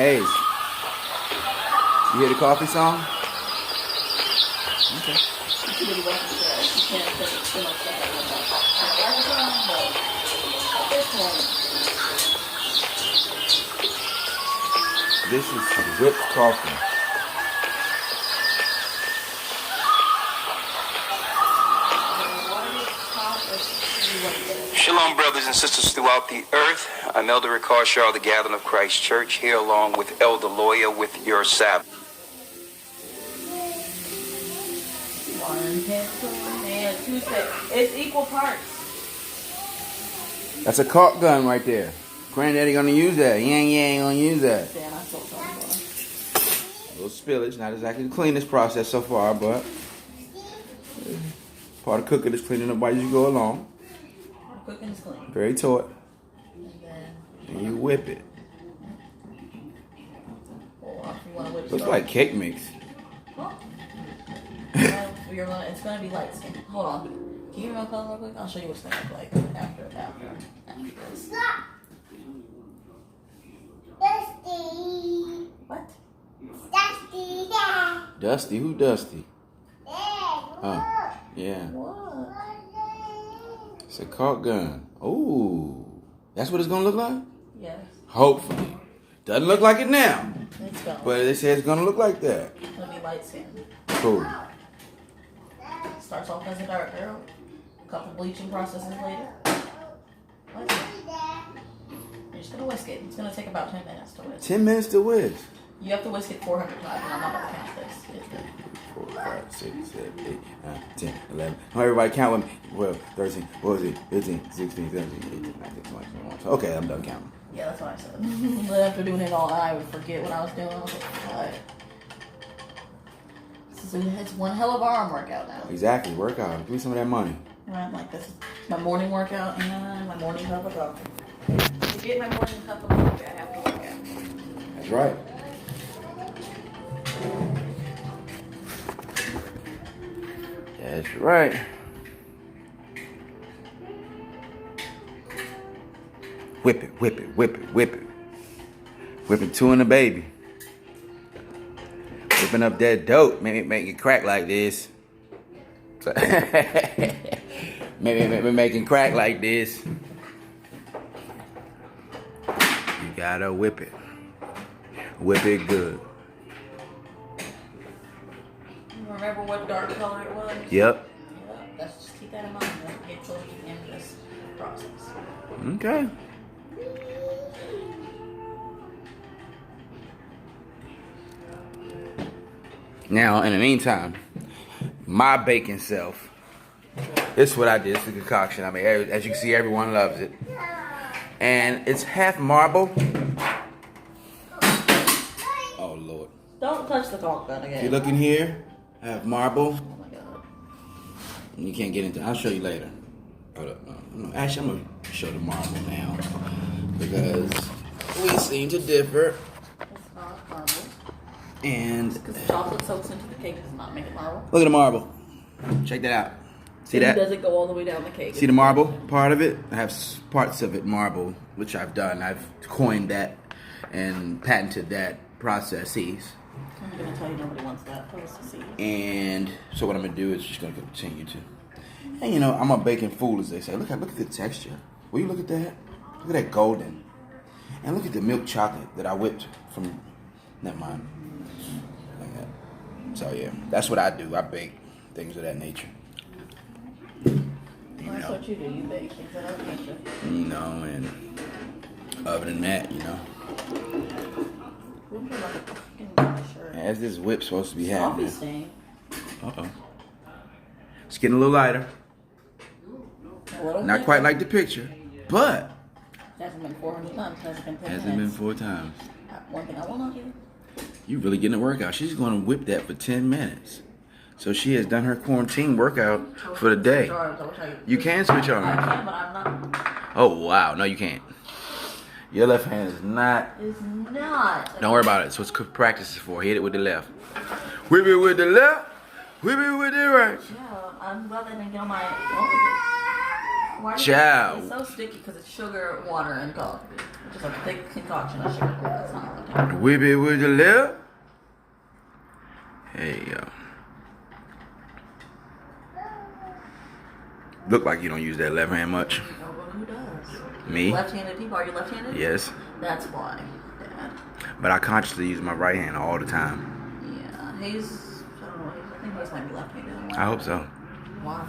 Hayes, you hear the coffee song? Okay. This is whipped coffee. Shalom, brothers and sisters throughout the earth. I'm Elder Rick Harshaw of the Gathering of Christ Church, here along with Elder Lawyer with your Sabbath. One pencil and two sets. It's equal parts. That's a caulk gun right there. Granddaddy gonna use that. He ain't gonna use that. Damn, I sold something. A little spillage, not exactly the cleanest process so far, but part of cooking is cleaning up while you go along. Cooking is clean. Very taut. And then, And you whip it. or if you want to whip Looks it like cake mix. Huh? It's gonna be light skin. Hold on. Can you remote color real quick? I'll show you what's gonna look like after this. Dusty. What? Dusty. Yeah. Dusty? Who Dusty? Look. Yeah. What? It's a caulk gun. Ooh. That's what it's gonna look like? Yes. Hopefully. Doesn't look like it now. It's gonna. But they say it's gonna look like that. It's gonna be light skin. Cool. Starts off as a dark arrow. A couple bleaching processes later. What? You're just gonna whisk it. It's gonna take about 10 minutes to whisk. 10 minutes to whisk. You have to whisk it 400 times, and I'm not gonna count this. It's good. 4, 5, 6, 7, 8, 9, 10, 11. Everybody count with me. 12, 13, 14, 15, 16, 17, 18, 19, 20, 21. Okay, I'm done counting. Yeah, that's what I said. But after doing it all, I would forget what I was doing. I was like, what? It's one hell of an arm workout now. Exactly. Workout. Give me some of that money. And I'm like, this is my morning workout and my morning cup of coffee. To get my morning cup of coffee, I have to work out. That's right. That's right. Whip it, whip it, whip it, whip it. Whipping two and a baby. Whipping up that dope. Maybe make it crack like this. maybe making crack like this. You gotta whip it. Whip it good. You remember what dark color it was? Yep. Yep. Let's just keep that in mind. Don't get close in this process. Okay. Now, in the meantime, my baking self. This is what I did. It's a concoction. I mean, as you can see, everyone loves it. And it's half marble. Oh, Lord. Don't touch the caulk gun again. If you look in here, I have marble. Oh my god. And you can't get into it. I'll show you later. Hold up. No, actually, I'm going to show the marble now. Because we seem to differ. It's not marble. And Because the chocolate soaks into the cake does not make it marble. look at the marble. Check that out. See It that? doesn't go all the way down the cake. See the marble part of it? I have parts of it marble, which I've done. I've coined that and patented that processes. I'm going to tell you nobody wants that for us to see. And so what I'm going to do is just going to continue to. And you know, I'm a baking fool, as they say. Look at the texture. Will you look at that? Look at that golden. And look at the milk chocolate that I whipped from. Never mind. Like that. So yeah, that's what I do. I bake things of that nature. That's what you do. You bake things that are nature. You know, and other than that, you know, as this whip's supposed to be Coffee happening. stain. Uh-oh. It's getting a little lighter. A little Not bit. quite like the picture, but Hasn't been 400 times. Hasn't been 10 hasn't been minutes. 4 times. One thing I will not do. You really getting a workout. She's going to whip that for 10 minutes. So she has done her quarantine workout for the day. You can switch I arms. can, but I'm not. Oh, wow. No, you can't. Your left hand is not. It's not. Don't worry about it. So it's practice is for. Hit it with the left. Whip it with the left. Whip it with the right. Yeah, I'm glad they didn't get on my. Why is Ciao. It's so sticky because it's sugar, water, and coffee. Which is a thick concoction of sugar. That's not what I'm talking Whip it with the left. Hey, yo. Look like you don't use that left hand much. about. Who does? Me? Left-handed people. Are you left-handed? Yes. That's why, Dad. But I consciously use my right hand all the time. Yeah, he's. I don't know. I think he's might be left-handed. I hope so. Why?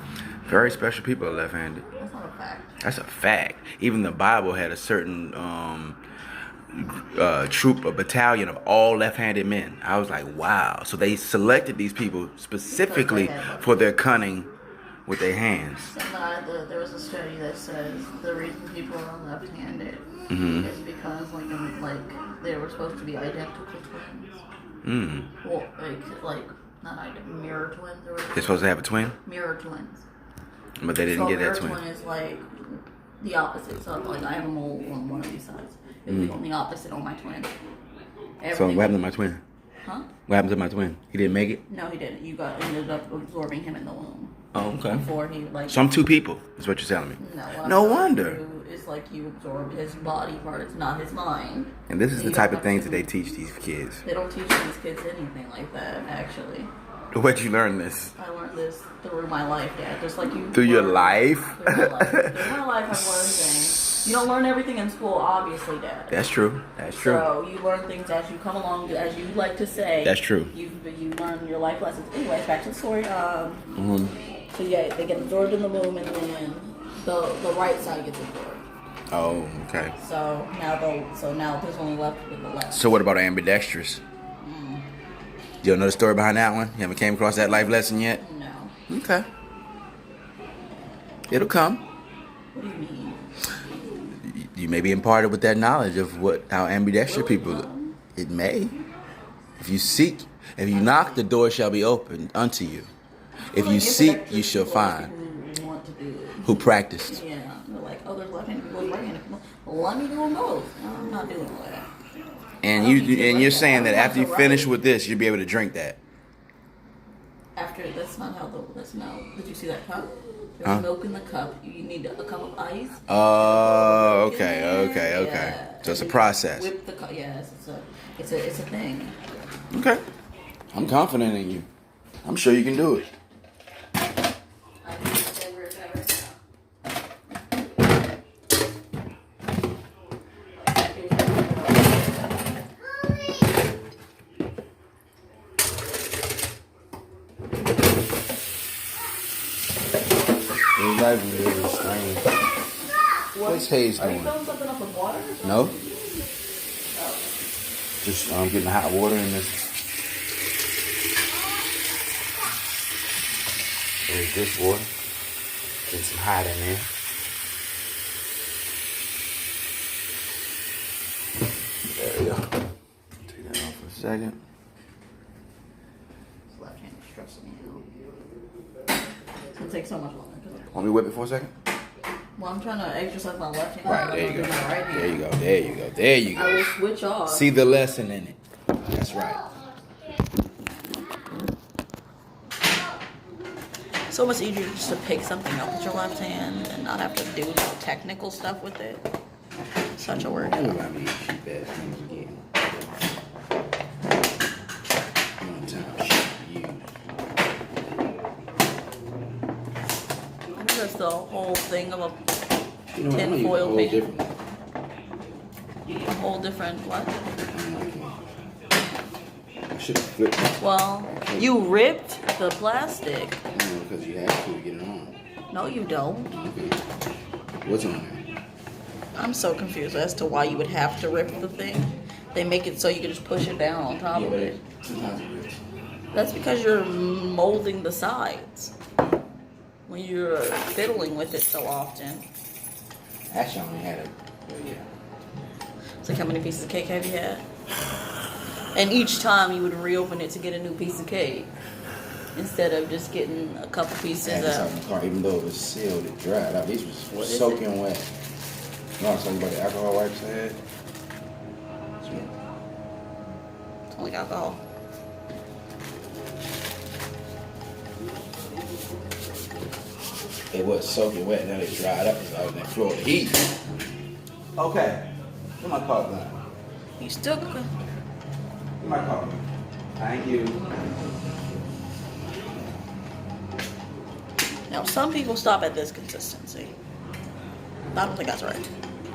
Very special people are left-handed. That's not a fact. That's a fact. Even the Bible had a certain troop, a battalion of all left-handed men. I was like, wow. So they selected these people specifically for their cunning with their hands. There was a study that says the reason people are left-handed Mm-hmm. is because they were supposed to be identical twins. Mm. Well, like not identical, mirror twins or whatever. They're supposed to have a twin, Mirror twins. but they didn't So get that mirror twin. twin is like the opposite. So like I have a mole on one of these sides. It would be on the opposite on my twin. So Everything- what happened to my twin? Huh? What happened to my twin? He didn't make it? No, he didn't. You ended up absorbing him in the womb Oh, okay. before he like. So I'm two people, is what you're telling me. No, what I'm No telling wonder. you is like you absorb his body part. It's not his mind. And this is You the type don't of things that have they to- teach these kids. They don't teach these kids anything like that. Actually, Where'd you learn this? I learned this through my life, Dad. Just like you. Through your learn- life? Through my life. Through my life, I've learned things. You don't learn everything in school, obviously, Dad. That's true. That's true. So you learn things as you come along, as you like to say. That's true. You learn your life lessons. Anyways, back to the story. Mhm. So yeah, they get absorbed in the womb, and then the right side gets absorbed. Oh, okay. So now there's only left with the left. So what about ambidextrous? You don't know the story behind that one? You haven't came across that life lesson yet? No. Okay. It'll come. What do you mean? You may be imparted with that knowledge of how ambidextrous Will it people. come? It may. If you knock, the door shall be opened unto you. If you Like, seek, ambidextrous you shall people are find. people who want to do it. Who practiced. Yeah, they're like, oh, there's left-handed people and right-handed people. Well, let me do them both. No, I'm not doing all that. And I don't need to you're write saying that. that I after you want to finish write. with this, you'll be able to drink that. After that's not how that's no. Did you see that cup? There's Huh? milk in the cup. You need a cup of ice. Oh, okay. Yeah. So it's a And process. Whip the cup. Yes, it's a thing. Okay. I'm confident in you. I'm sure you can do it. I think it's my favorite ever. Your life is really strange. What's Hayes Are you doing? filling something up with water? Or something? No? Oh. Just getting hot water in this. There's this water. Getting some hot in there. There we go. Take that off for a second. This left hand is stressing me out. It's gonna take so much longer. Want me to whip it for a second? Well, I'm trying to exercise my left hand. Right, I'm there you gonna go. do my right hand. There you go. There you go. There you I will go. switch off. See the lesson in it. That's right. So much easier just to pick something up with your left hand and not have to do the technical stuff with it. Such a workout. I think that's the whole thing of a tin foil paper. A whole different what? I should have flipped it. Well, you ripped the plastic. Because you have to get it on. No, you don't. Okay. What's on there? I'm so confused as to why you would have to rip the thing. They make it so you can just push it down on top of it. Sometimes it rips. That's because you're molding the sides. When you're fiddling with it so often. Actually, I only had it. Yeah. It's like, how many pieces of cake have you had? And each time you would reopen it to get a new piece of cake. Instead of just getting a couple I pieces had this out of. in the car, even though it was sealed, it dried out. These What was is soaking wet. You know I was talking about the alcohol wipes I had? It's only alcohol. It was soaking wet, now it dried up because I was in that Florida heat. Okay. Where my car gun? You still Where my car gun? Thank you. now. Some people stop at this consistency. I don't think that's right.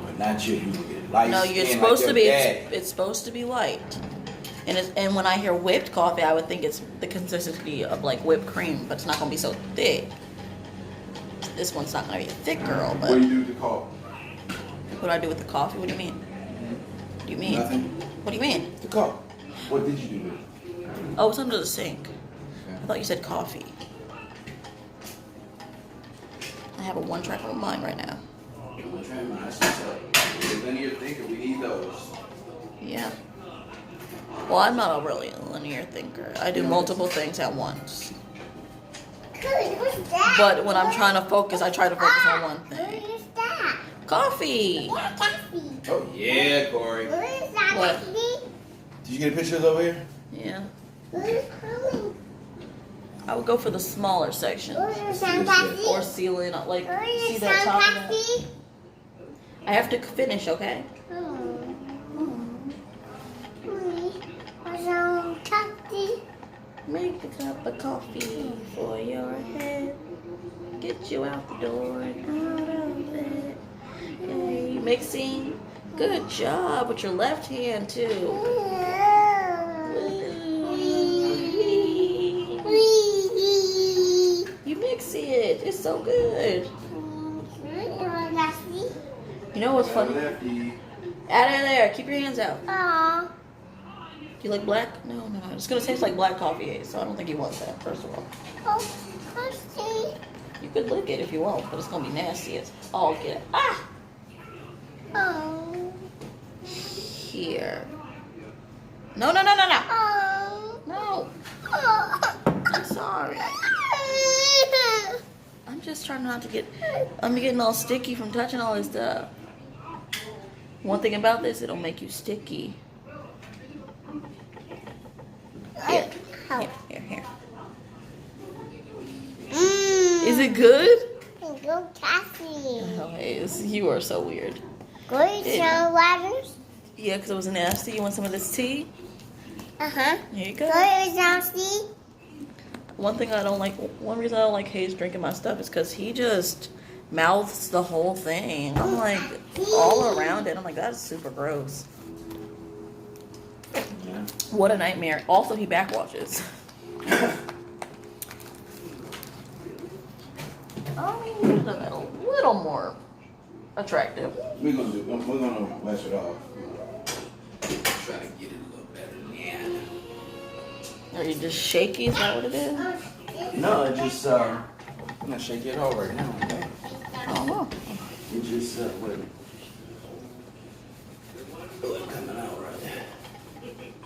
But not you. You get light No, you're skin supposed like to be. your dad. It's supposed to be light. And when I hear whipped coffee, I would think it's the consistency of like whipped cream, but it's not gonna be so thick. This one's not gonna be a thick girl, but What do you do with the coffee? what do I do with the coffee? What do you mean? What do you mean? Nothing. What do you mean? The coffee. What did you do with it? Oh, it's under the sink. I thought you said coffee. I have a one-track on mine right now. Linear thinker, we need those. Yeah. Well, I'm not a really linear thinker. I do multiple things at once. What's that? But when I'm trying to focus, I try to focus on one thing. What is that? Coffee. Coffee. Oh yeah, Corey. What is that? What? Coffee? Did you get pictures over here? Yeah. What is coming? I would go for the smaller section. What is that? Coffee? Or ceiling, like, What see is that that? top of that? Coffee? I have to finish, okay? Coffee. Make a cup of coffee for your head. Get you out the door and out of bed. Yay, mixing. Good job with your left hand, too. You mix it. It's so good. You know what's funny? Lefty. Out of there. Keep your hands out. Aww. Do you like black? No. It's going to taste like black coffee, so I don't think you want that, first of all. Oh, Coffee. You could lick it if you want, but it's going to be nasty as all get. Ah! Oh. Here. No. Oh. No. Oh. I'm sorry. I'm just trying not to get. I'm getting all sticky from touching all this stuff. One thing about this, it'll make you sticky. Here. Here. Is it good? Go Coffee. Oh, you are so weird. Go some waters. Yeah, because it was nasty. You want some of this tea? Uh-huh. Here you go. Go some tea. One reason I don't like Hayes drinking my stuff is because he just mouths the whole thing. I'm like, all around it. I'm like, that's super gross. Yeah. What a nightmare. Also, he backwashes. Oh, that a little more attractive. We're gonna wash it off. Try to get it a little better. Yeah. Are you just shaky? Is that what it is? No, it just I'm not shaking it all right now. Okay? I don't know. It just wait. Oh, it's coming out right.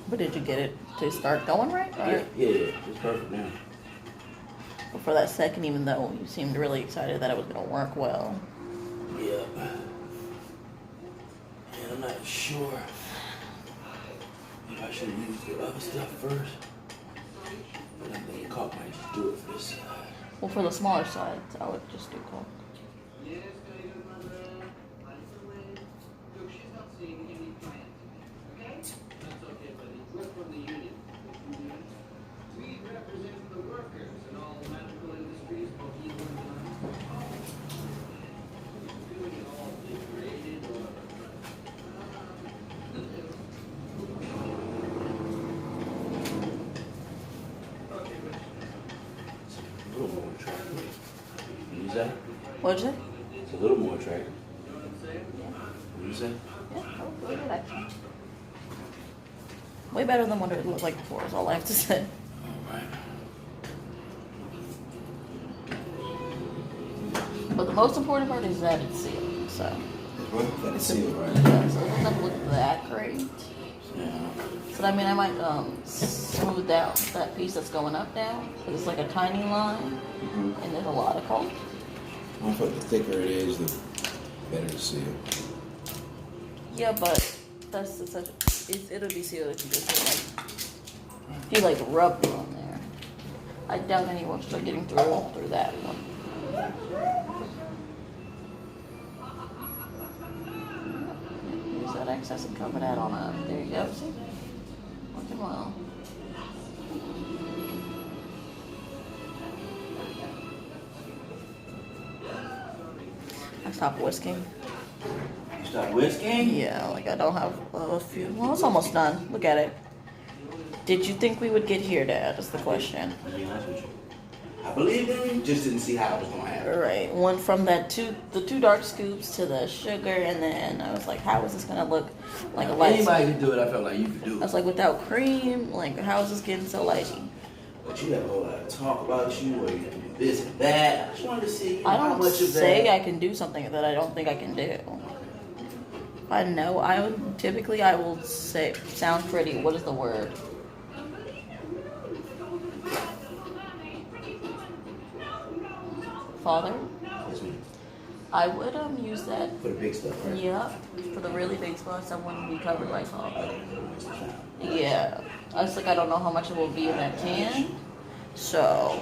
But did you get it to start going right? Or Yeah, it's perfect now. for that second, even though you seemed really excited that it was going to work well. Yeah. And I'm not sure if I should have used the other stuff first. But I think Caulk might just do it for this side. Well, for the smaller sides, I would just do Caulk. A little more attractive. Use that? What'd you say? It's a little more attractive. What you say? Yeah, that was really good, actually. Way better than what it looked like before, is all I have to say. Alright. But the most important part is that it's sealed, so. What? That is sealed, right? Yeah, so it doesn't have to look that great. Yeah. So I mean, I might smooth out that piece that's going up down, because it's like a tiny line, and there's a lot of caulk. I thought the thicker it is, the better the seal. Yeah, but that's such. It'll be sealed if you just if you rub it on there. I doubt anyone should start getting through that one. access and cover that on a. There you go. See? Working well. I stopped whisking. You start whisking? Yeah, like I don't have a few. Well, it's almost done. Look at it. Did you think we would get here, Dad? Is the question. To be honest with you. I believed in you, just didn't see how it was going to happen. Right. Went from the two dark scoops to the sugar, and then I was like, how is this gonna look like a light? Anybody could do it. I felt like you could do I it. was like, without cream, like how is this getting so lighty? But you have a whole lot of talk about you, or you can do this and that. I just wanted to see I how don't much of say that. I can do something that I don't think I can do. If I know, I would typically I will say sound pretty. What is the word? Father? Yes, ma'am. I would use that. For the big stuff, right? Yeah, for the really big spots, I wouldn't be covered by salt. I don't know what's the sound. Yeah, I was like, I don't know how much it will be in that can, so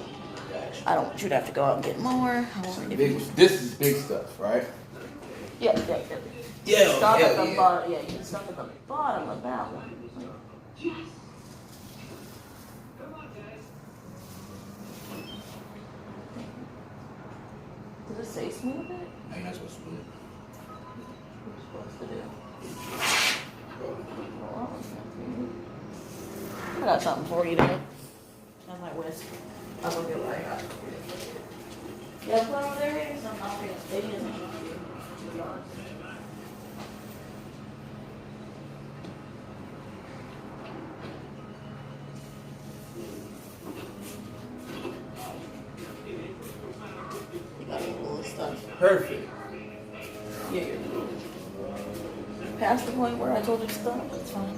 Gotcha. I don't want you to have to go out and get more. I want you to- This is big stuff, right? Yeah. Yeah, Stop at hell the yeah. bottom. Yeah, you can stop at the bottom of that one. Did it say smooth it? No, you're not supposed to do it. What are you supposed to do? I got something for you, dude. On my whisk. I'll go get what I got. Yeah, put over there. Something I'll bring. Maybe it's to be honest. You got all this stuff. Perfect. Yeah, you're past the point where I told you to stop. That's fine.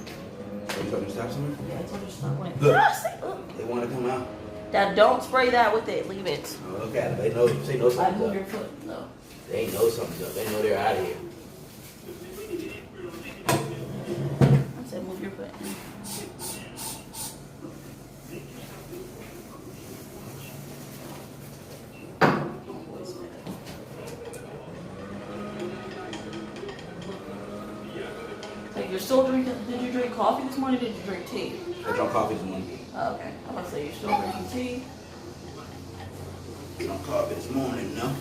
You told me to stop somewhere? Yeah, I told you to stop when it. Look. Look. They want to come out. Dad, don't spray that with it. Leave it. Oh, look at it. They know I something's moved your up. foot. No. They know something's up. They know they're out of here. I said move your foot. Like you're still drinking? Did you drink coffee this morning? Or did you drink tea? I drank coffee this morning. Oh, okay. I'm gonna say you're still drinking tea. I drank coffee this morning, no?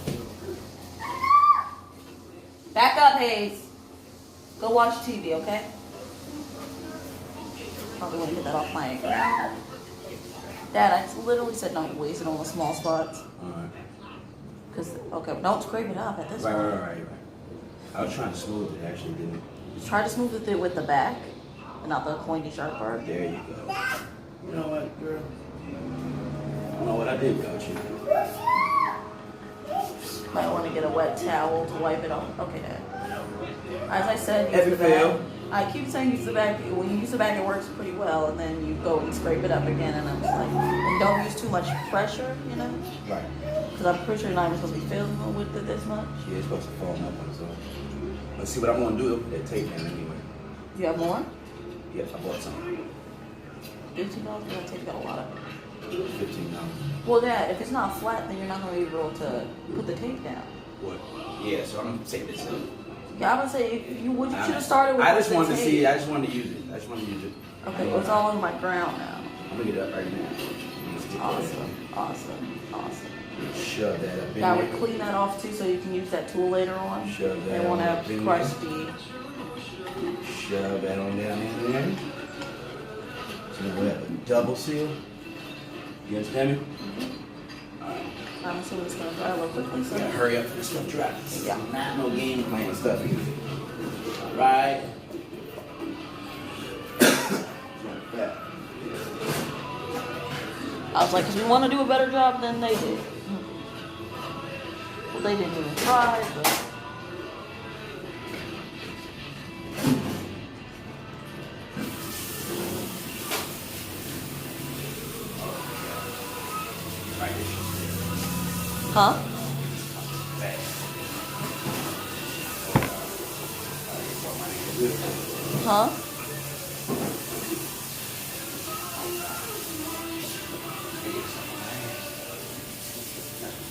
Back up, Hayes. Go watch TV, okay? Probably want to get that off my ground. Dad, I literally said don't waste it on the small spots. Alright. Cause okay, don't scrape it up at this point. Right. I was trying to smooth it, actually didn't. Try to smooth it with the back, and not the pointy sharp part. There you go. You know what, girl? I don't know what I did without you. Might want to get a wet towel to wipe it off. Okay, Dad. As I said, Ever use the back. fail? I keep saying use the back. When you use the back, it works pretty well, and then you go and scrape it up again, and I'm just like, and don't use too much pressure, you know? Right. Because I'm pretty sure you're not even supposed to be filling with it this much. She is supposed to fall up on its own. Let's see what I'm gonna do. Put that tape down anyway. You have more? Yes, I bought some. $15? That tape got a lot of it. $15. Well, Dad, if it's not flat, then you're not going to be able to put the tape down. What? Yeah, so I'm gonna take this up. Yeah, I'm going to say, if you should have started with I just the wanted to tape. see. I just wanted to use it. Okay, well, it's all on my ground now. I'm gonna get it up right now. Awesome. Shove that up in That there. would clean that off too, so you can use that tool later on. Shove that They won't have up in crusty. Shove that on down in there. So now we have a double seal. You understand me? I'm assuming it's going to dry real quickly, so. Gotta hurry up for this stuff dries. Yeah. Not no game playing stuff either. Right. I was like, because we want to do a better job than they did. Well, they didn't even try, but. Huh? Huh?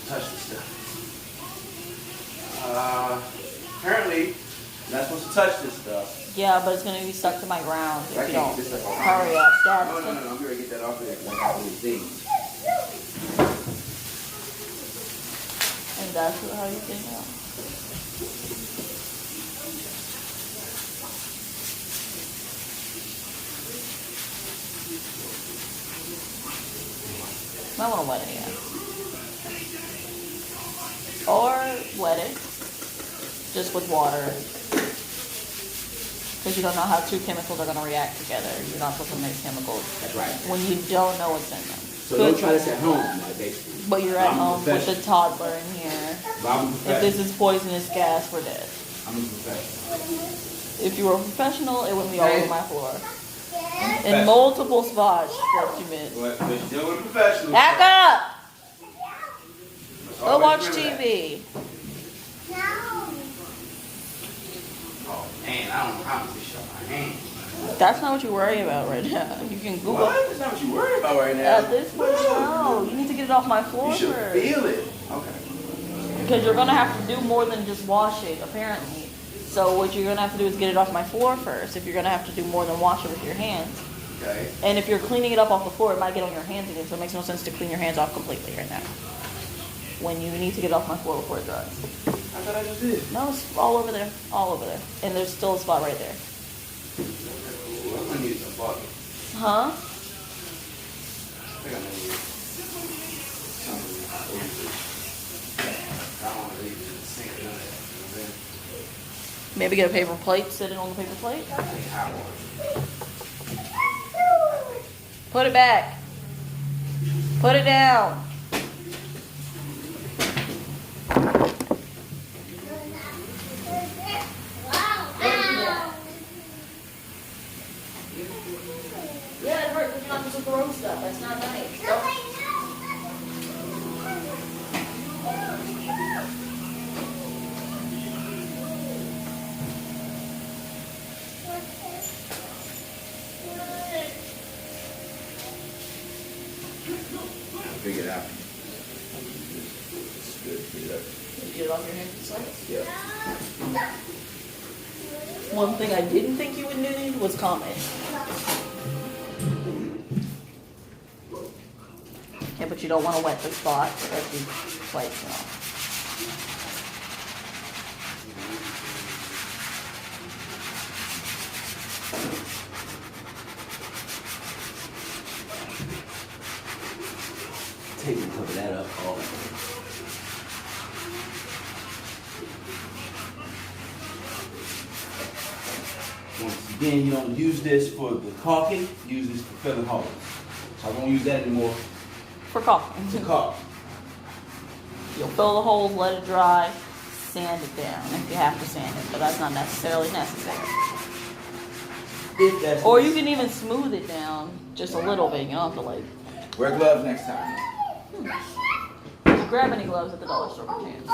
Touch this stuff. Apparently, You're not supposed to touch this stuff. Yeah, but it's gonna be stuck to my ground I if you can't don't get this stuff off. hurry up. Dad, No, I'm going to get that off of there because I got these things. and that's how you think it out. I want to wet it again. Or wet it just with water. Because you don't know how two chemicals are going to react together. You're not supposed to mix chemicals That's right. when you don't know what's in them. So don't try this at home, like, basically. But you're at I'm a home with a professional. toddler in here. But I'm a If professional. this is poisonous gas, we're dead. I'm a professional. If you were a professional, it wouldn't be all Hey. over my floor. In multiple spots, what you missed. But you're still with a professional. Back up! Must Go always watch remember that. TV. Oh, man, I don't know how to fish out my hands. That's not what you worry about right now. You can Google. What? That's not what you worry about right now. At this point, no. You need to get it off my floor You should first. feel it. Okay. Because you're gonna have to do more than just wash it, apparently. So what you're gonna have to do is get it off my floor first. If you're gonna have to do more than wash it with your hands. Okay. And if you're cleaning it up off the floor, it might get on your hands again. So it makes no sense to clean your hands off completely right now. When you need to get it off my floor before it dries. I thought I just did. No, it's all over there. All over there. And there's still a spot right there. Ooh, I'm gonna need some bucket. Huh? I think I'm gonna need something. I don't want to leave it in the sink or none of that. You know what I'm saying? Maybe get a paper plate, sit it on the paper plate. I think hot water. Put it back. Put it down. Yeah, it hurts when you're not supposed to throw stuff. That's not nice. Figure it out. It's good. Figure it out. Get it off your hands and slides. Yeah. One thing I didn't think you would need was comment. Yeah, but you don't want to wet the spot as you plate, you know. Take and cover that up. Oh. Once again, you don't use this for the caulking, use this for filling holes. So I won't use that anymore For caulking. to caulk. You'll fill the holes, let it dry, sand it down if you have to sand it, but that's not necessarily necessary. If that's Or you can even smooth it down just a little bit. You don't have to like wear gloves next time. grab any gloves at the dollar store for hands.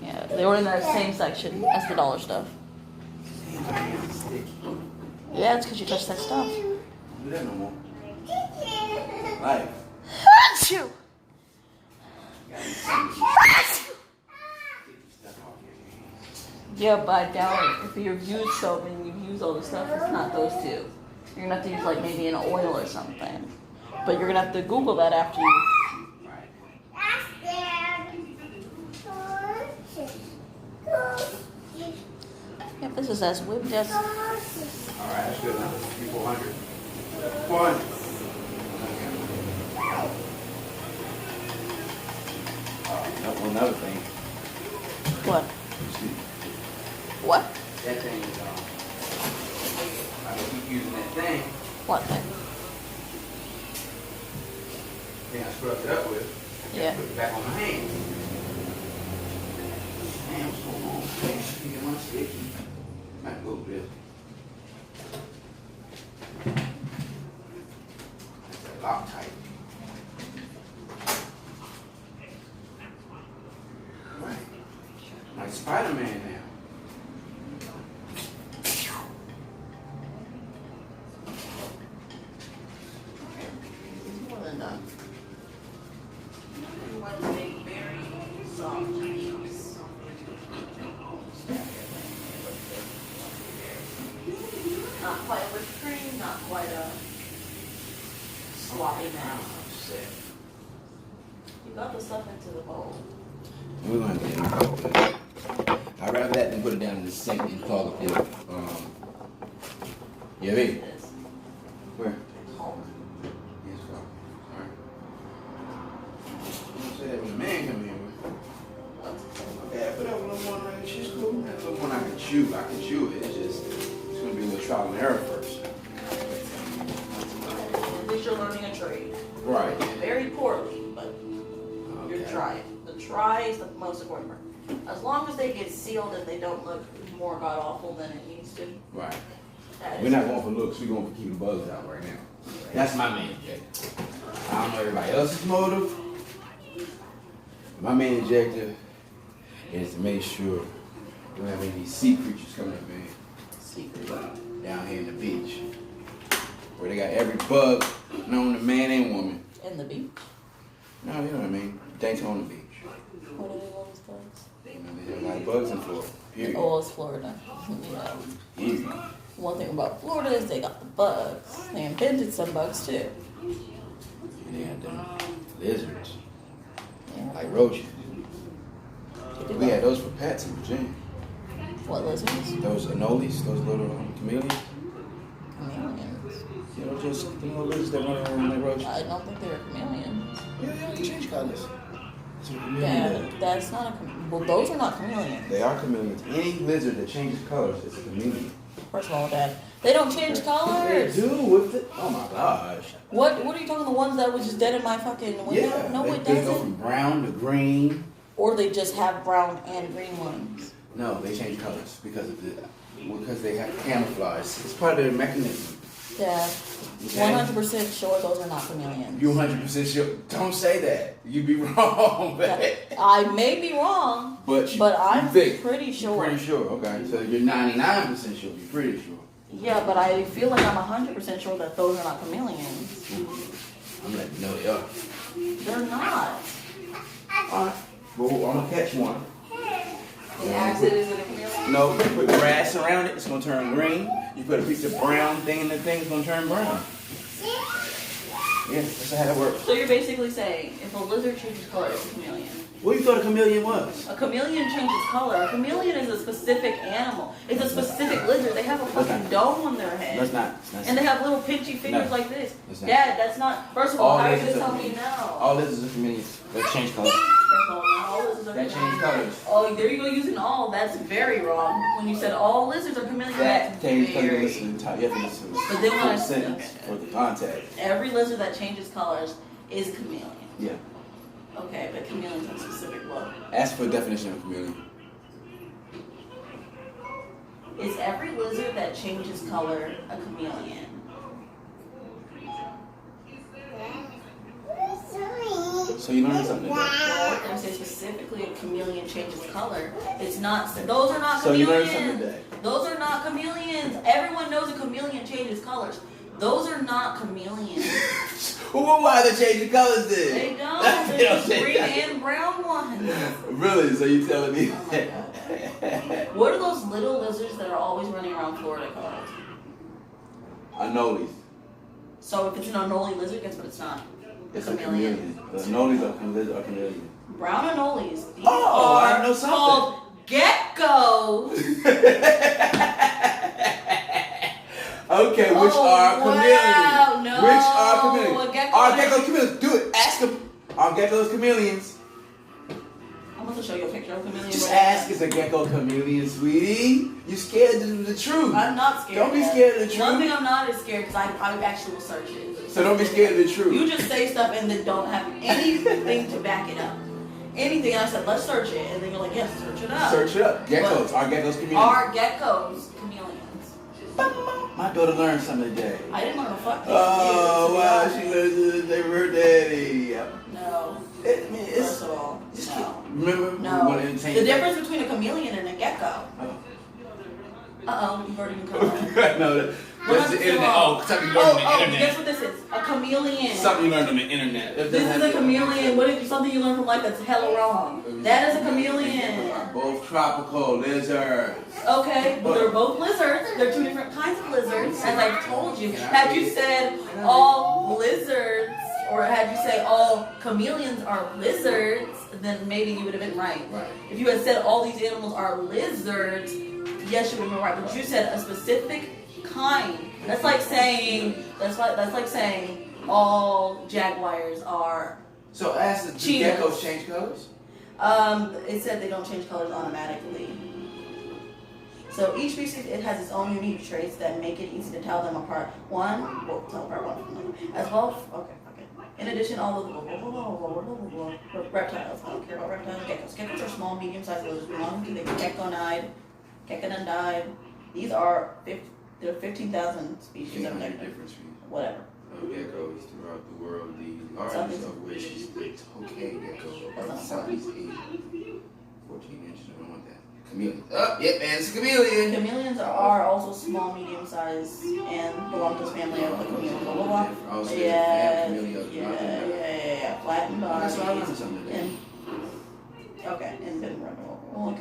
Yeah, they were in that same section as the dollar stuff. Yeah, it's because you touched that stuff. Don't do that no more. Like, Achoo! Yeah, but I doubt it. If you've used soap and you've used all the stuff, it's not those two. You're gonna have to use like maybe an oil or something. But you're gonna have to Google that after you. Yeah, this is as whipped as. all right, that's good enough. 400. 400. Another thing. What? Excuse me. What? That thing is I keep using that thing. What thing? Thing I scrubbed it up with. Yeah. Put it back on my hand. Damn, what's going on? I get my sticky. Might go with this. That's that Loctite. Right. Like Spider-Man now. More than done. quite a whipped cream, not quite a sloppy mess. Shit. You got the stuff into the bowl. We're gonna get it in the bowl. I'd rather that than put it down in the sink and call it, yeah, baby. This. Where? Hulk. Yes, go. Alright. You say that when the man come in. Okay, I put up a little more like she's cool. That little one I can chew. I can chew it. It's gonna be a little trial and error first. At least you're learning a trade. Right. Very poorly, but you're Okay. trying. The try is the most important part. As long as they get sealed and they don't look more god awful than it needs to. Right. That We're is not going for looks. We're going for keeping the bugs out right now. That's my main objective. I don't know everybody else's motive. My main objective is to make sure we don't have any of these sea creatures coming up in secret. down here in the beach, where they got every bug known to man and woman. In the beach. No, you know what I mean. Daytona Beach. What are those bugs? You know, there's a lot of bugs in Florida. Period. Oh, it's Florida. Yeah. Easy. One thing about Florida is they got the bugs. They invented some bugs too. And they had them lizards, Yeah. like roaches. They do We had that. those for pets in Virginia. What lizards? Those anoles, those little chameleons. Chameleons. You know, just the little lizards that run around like roaches. I don't think they're chameleons. Yeah, they can change colors. That's what a chameleon Yeah, does. that's not a well. Those are not chameleons. They are chameleons. Any lizard that changes colors is a chameleon. First of all, Dad, they don't change They colors. do with it. Oh my gosh. What are you talking? The ones that was just dead in my fucking window? Yeah. No, it they go doesn't. from brown to green. Or they just have brown and green ones. No, they change colors because they have camouflage. It's part of their mechanism. Yeah, Okay. 100% sure those are not chameleons. You 100% sure? Don't say that. You'd be wrong. I may be wrong, But I'm think. pretty sure. Pretty sure. Okay. So you're 99% sure. You're pretty sure. Yeah, but I feel like I'm 100% sure that those are not chameleons. I'm letting you know they are. They're not. Alright. Well, I'm gonna catch one. The acid is a chameleon. No, you put grass around it, it's gonna turn green. You put a piece of brown thing in the thing, it's gonna turn brown. Yeah, that's how that works. So you're basically saying if a lizard changes color, it's a chameleon. What do you thought a chameleon was? A chameleon changes color. A chameleon is a specific animal. It's a specific lizard. They have a fucking dome on their head. That's not. And they have little pinchy fingers No. like this. That's not. Dad, that's not. First of all, how are you lizards gonna are tell me chameleons. now? All lizards are chameleons. They change colors. First of all, not all lizards are That change chameleons. colors. Oh, there you go using all. That's very wrong. When you said all lizards are chameleons, That that's change colors. You very. listen to the top. You have to listen to But then when I the sentence for the context. Every lizard that changes colors is chameleon. Yeah. Okay, but chameleons have a specific look. Ask for a definition of chameleon. Is every lizard that changes color a chameleon? So you learned something today. Well, when I say specifically a chameleon changes color, it's not. Those are not So you learned chameleons. something today. Those are not chameleons. Everyone knows a chameleon changes colors. Those are not chameleons. Well, why are they changing colors then? They don't. They don't There's change green colors. and brown ones. Really? So you telling me? Oh my God. What are those little lizards that are always running around Florida called? Anoles. So if it's an anole lizard, guess what it's not? It's a chameleon. The anoles are chameleon. Brown anoles. These Oh, I are know something. called geckos. Okay, which Oh, are wow, chameleons? no. Which are A chameleons? gecko Are is- geckos chameleons? Do it. Ask them. Are geckos chameleons? I'm going to show you a picture of a chameleon. Just right ask, now. is a gecko chameleon, sweetie? You scared of the truth. I'm not scared. Don't be Dad. scared of the One truth. thing I'm not is scared because I actually will search it. So don't be scared of the truth. You just say stuff and then don't have anything to back it up. Anything. And I said, let's search it. And then you're like, yes, search it up. Search it up. Geckos. Are geckos chameleons? Are geckos chameleons? My daughter learned something today. I didn't learn a fuck thing. Oh, to be wow. honest. She learned they were her daddy. No. I mean, it's... First of all, no. Remember? We No. wanted to change The that? difference between a chameleon and a gecko. Oh. Uh-oh, you've already been covered. No, that's the internet. Oh, something you learned on the Guess internet. what this is? A chameleon. Something you learned on the internet. This is a chameleon. What is something you learn from life that's hella wrong? That is a chameleon. both tropical lizards. Okay, but they're both lizards. They're two different kinds of lizards, as I've told you. Had you said all lizards, or had you say all chameleons are lizards, then maybe you would have been right. If you had said all these animals are lizards, yes, you would have been right. But you said a specific kind. That's like saying all jaguars are. So ask the Cheetahs. geckos change colors? It said they don't change colors automatically. So each species, it has its own unique traits that make it easy to tell them apart. Tell apart one from another. As well, okay. In addition, all of the reptiles, I don't care about reptiles, geckos. Geckos are small, medium-sized lizards belonging to the Geckonidae. These are 15,000 species of different species. whatever. Geckos throughout the world, the largest of which is the tokay gecko of Southeast Asia. 14 inches, I don't want that. Chameleon. Oh, yep, man, it's a chameleon. Chameleons are also small, medium-sized, and belong to the family of the chameleon. Blah, blah, blah. Also, Yeah. Flattened bodies. So I learned something today. And then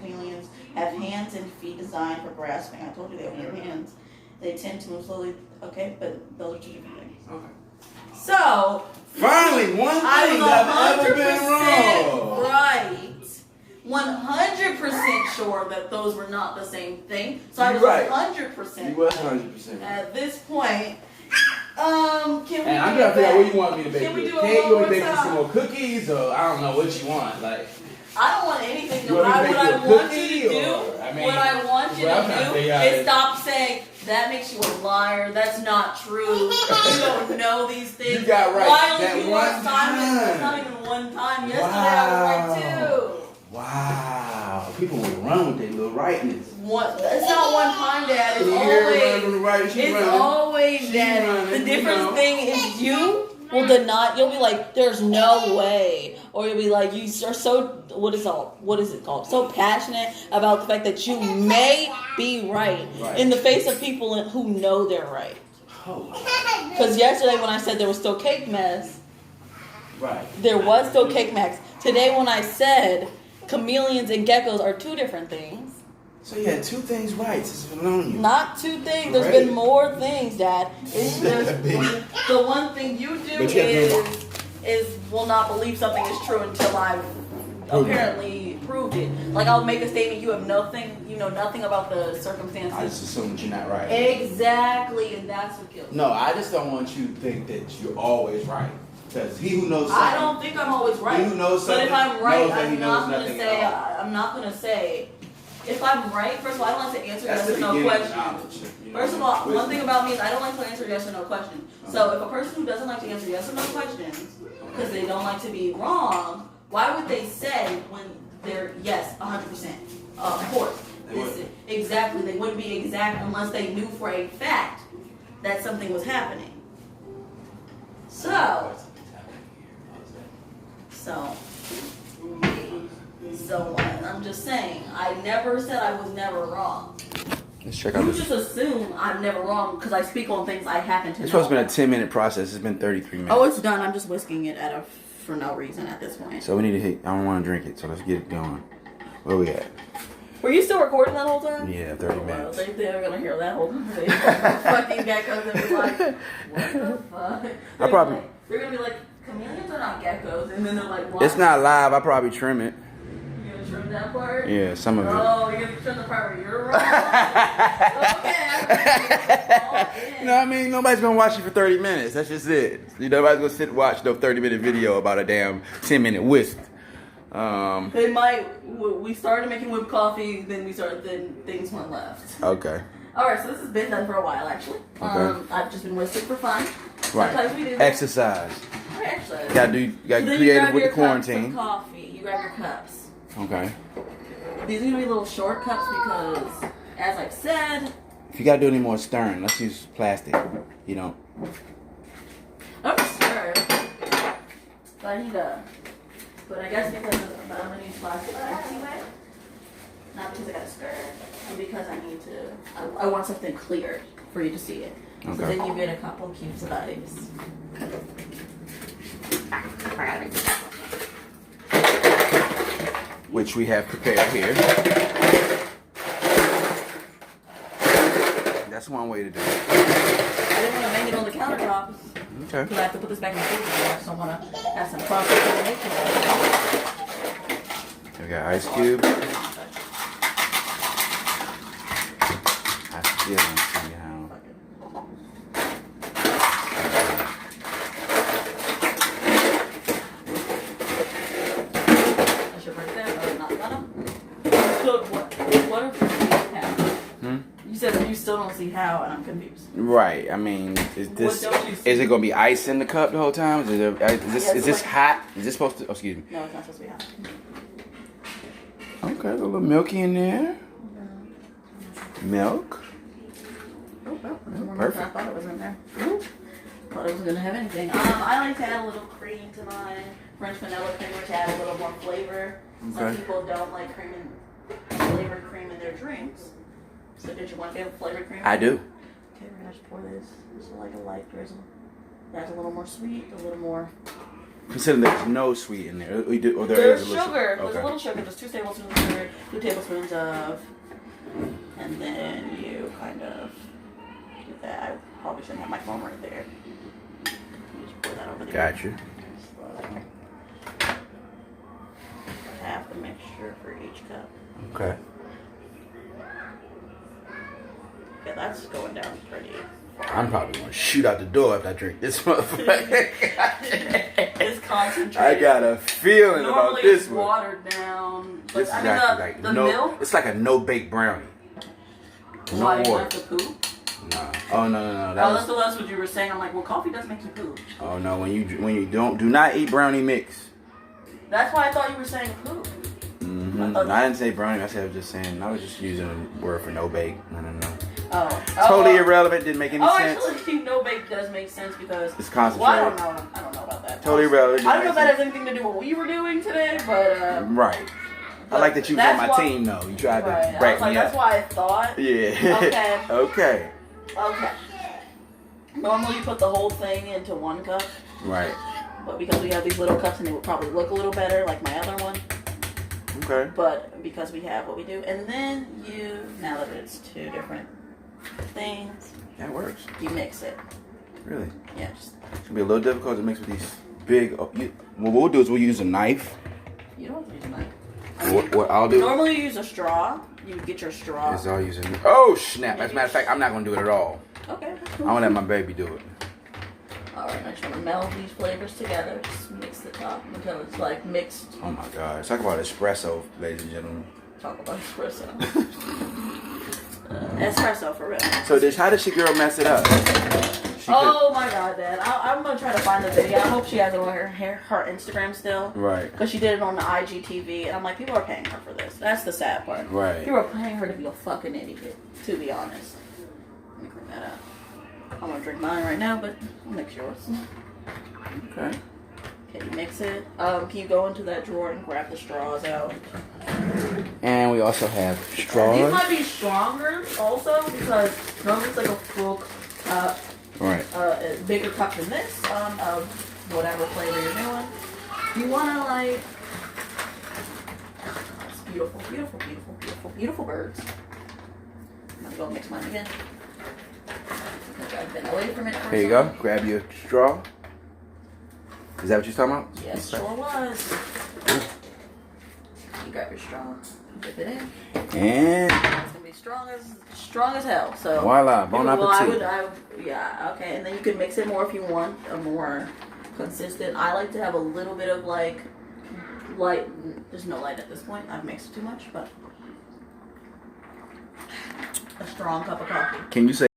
chameleons have hands and feet designed for grasping. I told you they have weird hands. They tend to move slowly. Okay, but those are two different things. Okay. So, Finally, one thing I was I've ever been 100% wrong. right. 100% sure that those were not the same thing. So I was Right. 100%. You was 100%. At this point, can we And I'm do trying to figure out what that? you want me to bake. Can we do Cake, it you one want me more to bake some time? more cookies, or I don't know what you want. Like, I don't want anything. You What want me I to make you a want you cookie, to do, or, I mean, what I want you well, I'm to trying to do figure out is is- stop saying that makes you a liar. That's not true. You don't know these things. You got right Why that only one time. It's not even one time. Yesterday I was right too. wow, people will run with their little rightness. It's not one time, Dad. It's You hear her running always. from the right, she It's running. always She that. running, The you difference know. thing is you will deny. You'll be like, "There's no way," or you'll be like, "You are so what is it called? So passionate about the fact that you may be right, Right. in the face of people who know they're right." Oh, Because yesterday when I said there was still cake mess, right. there was still cake mess. Today when I said chameleons and geckos are two different things. So you had two things right since I've known you. Not two things. There's Right. been more things, Dad. The one thing you do But you have is will not believe something is true until I've Prove it. apparently proved it. Like I'll make a statement, you know nothing about the I just circumstances. assume that you're not right. Exactly, and that's what kills me. No, I just don't want you to think that you're always right. Because he who knows I something. don't think I'm always right. He who knows But if something I'm right, knows that he I'm knows not gonna nothing say. at all. I'm not gonna say. If I'm right, first of all, I don't like to answer That's yes the or no beginning of questions. knowledge. You know, First of all, one wisdom. thing about me is I don't like to answer yes or no questions. So if a person who doesn't like to answer yes or no questions because they don't like to be wrong, why would they say when they're yes 100%? Of course, They wouldn't. exactly. They wouldn't be exact unless they knew for a fact that something was happening. So I'm just saying, I never said I was never wrong. Let's check out You this. just assume I'm never wrong because I speak on things I happen to It's know. supposed to be a 10-minute process. It's been 33 minutes. Oh, it's done. I'm just whisking it for no reason at this point. So we need to hit. I don't want to drink it, so let's get it going. Where we at? Were you still recording that whole time? Yeah, 30 Well, minutes. they're gonna hear that whole conversation. Fucking geckos and be like, what the fuck? I probably- They're gonna be like, chameleons are not geckos, and then they're like, what? It's not live. I probably trim it. You gonna trim that part? Yeah, some of it. Oh, you're gonna trim the part where you're wrong? Okay. You know what I mean? Nobody's gonna watch you for 30 minutes. That's just it. Nobody's gonna sit and watch no 30-minute video about a damn 10-minute whisk. They might. We started making whipped coffee, then things went left. Okay. All right, so this has been done for a while, actually. Okay. I've just been whisking for fun. Right. Sometimes we do. Exercise. Actually. You gotta So get then you creative grab with the your cups of quarantine. coffee. You grab your cups. Okay. These are gonna be little short cups because, as I've said, If you gotta do any more stirring, let's use plastic. You know. I'm sure. But I need a. But I guess because I'm gonna use plastic anyway. Not because I got to stir, but because I need to. I want something clear for you to see it. So Okay. then you get a couple cubes of ice. which we have prepared here. That's one way to do it. I didn't want to make it on the countertop. Okay. Because I have to put this back in the freezer. I just don't want to have some cross-contamination. We got ice cube. I still don't see how. I should write that, but not let them. So what if you have? You said that you still don't see how, and I'm confused. Right. I mean, is this What don't you see? is it gonna be ice in the cup the whole time? Is this like- hot? Is this supposed to? Oh, excuse me. No, it's not supposed to be hot. Okay, a little milky in there. Milk. Oh, well, there's more Perfect. than I thought it was in there. Ooh. Thought it wasn't gonna have anything. I like to add a little cream to mine. French vanilla cream, which add a little more flavor. Some Okay. people don't like flavored cream in their drinks. So did you want to get flavored cream? I do. Okay, we're gonna just pour this. Just like a light drizzle. That's a little more sweet, a little more. Considering there's no sweet in there, we do, or there There's is a little sugar. Okay. There's a little sugar. There's 2 tablespoons of sugar, 2 tablespoons of, and then you kind of do that. I probably shouldn't have my phone right there. You just pour that over there. Gotcha. Slow. Half the mixture for each cup. Okay. Okay, that's going down pretty. I'm probably gonna shoot out the door after I drink this motherfucker. It's concentrated. I got a feeling about Normally this it's one. watered down. But This is I mean, actually the like no. milk. It's like a no bake brownie. No Why you water. have to poop? No. Oh no. That Oh, was, that's what you were saying. I'm like, well, coffee does make you poop. oh no. When you do not eat brownie mix. That's why I thought you were saying poop. Mm-hmm. I No, thought- I didn't say brownie. I was just saying. I was just using a word for no bake. No. Oh. Totally Oh. irrelevant. Didn't make any Oh, sense. actually, no bake does make sense because It's Well, I concentrated. don't know. I don't know about that. Totally irrelevant. I don't know if that Didn't has anything to do with what we were doing today, but Right. I like that you was on my that's team though. You tried to right. I break was like, me that's up. why I thought. Yeah. Okay. Okay. Okay. Normally, you put the whole thing into 1 cup, Right. but because we have these little cups, and it would probably look a little better, like my other one. Okay. But because we have what we do, and then now that it's 2 different things, That works. you mix it. Really. Yeah. Just, It's gonna be a little difficult to mix with these big. What we'll do is we'll use a knife. you don't have to use a knife. What I'll do Normally, you use a straw. You get your straw. is I'll use a. Oh snap! As a matter of fact, I'm not gonna do it at all. Okay. That's I'm cool. gonna let my baby do it. Alright, I just want to meld these flavors together. Just mix the top until it's like mixed. Oh my god! Let's talk about espresso, ladies and gentlemen. Talk about espresso. Espresso for real. So, how did your girl mess it up? She Oh my god, Dad. I'm going to try to find the video. I hope she has it on her Instagram still. Right. Because she did it on the IGTV. And I'm like, people are paying her for this. That's the sad part. Right. People are paying her to be a fucking idiot, to be honest. Let me clean that up. I'm going to drink mine right now, but I'll mix yours. Okay. Okay, you mix it. Can you go into that drawer and grab the straws out? And we also have These straws. might be stronger also because normally it's like a full cup, Right. a bigger cup than this of whatever flavor you're doing. You want to like, it's beautiful, beautiful, beautiful, beautiful, beautiful birds. I'm gonna go mix mine again. I've been away from it for Here you go. Grab your straw. Is that what you're talking about? Yes, sure was. You grab your straw, dip it in. And It's gonna be strong as hell. So voila, bon well, appetit. yeah, okay, and then you can mix it more if you want a more consistent. I like to have a little bit of like light. There's no light at this point. I've mixed too much, but a strong cup of coffee. Can you say